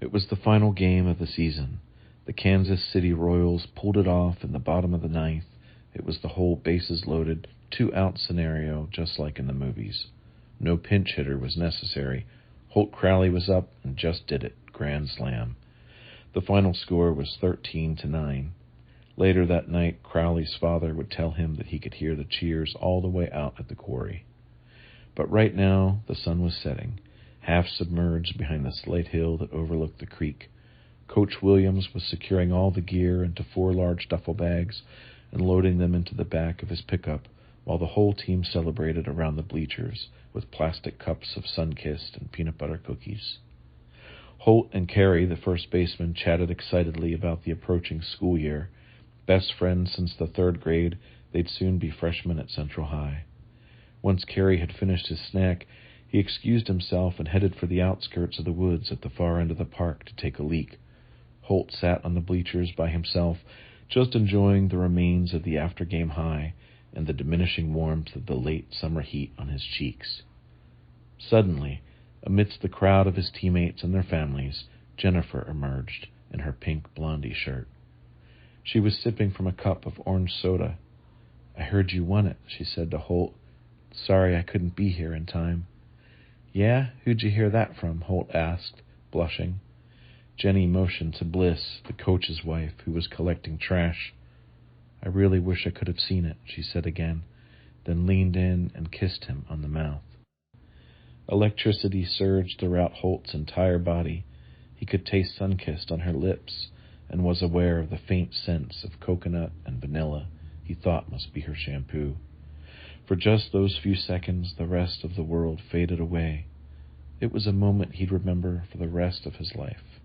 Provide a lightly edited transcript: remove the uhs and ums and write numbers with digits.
It was the final game of the season. The Kansas City Royals pulled it off in the bottom of the ninth. It was the whole bases-loaded, two-out scenario, just like in the movies. No pinch hitter was necessary. Holt Crowley was up and just did it. Grand slam. The final score was 13-9. Later that night, Crowley's father would tell him that he could hear the cheers all the way out at the quarry. But right now, the sun was setting, half submerged behind the slight hill that overlooked the creek. Coach Williams was securing all the gear into 4 large duffel bags and loading them into the back of his pickup, while the whole team celebrated around the bleachers with plastic cups of Sunkist and peanut butter cookies. Holt and Carey, the first baseman, chatted excitedly about the approaching school year. Best friends since the 3rd grade, they'd soon be freshmen at Central High. Once Carey had finished his snack, he excused himself and headed for the outskirts of the woods at the far end of the park to take a leak. Holt sat on the bleachers by himself, just enjoying the remains of the after-game high and the diminishing warmth of the late summer heat on his cheeks. Suddenly, amidst the crowd of his teammates and their families, Jennifer emerged in her pink blondie shirt. She was sipping from a cup of orange soda. "I heard you won it," she said to Holt. "Sorry I couldn't be here in time." "Yeah? Who'd you hear that from?" Holt asked, blushing. Jenny motioned to Bliss, the coach's wife, who was collecting trash. "I really wish I could have seen it," she said again, then leaned in and kissed him on the mouth. Electricity surged throughout Holt's entire body. He could taste Sunkist on her lips and was aware of the faint scents of coconut and vanilla he thought must be her shampoo. For just those few seconds, the rest of the world faded away. It was a moment he'd remember for the rest of his life.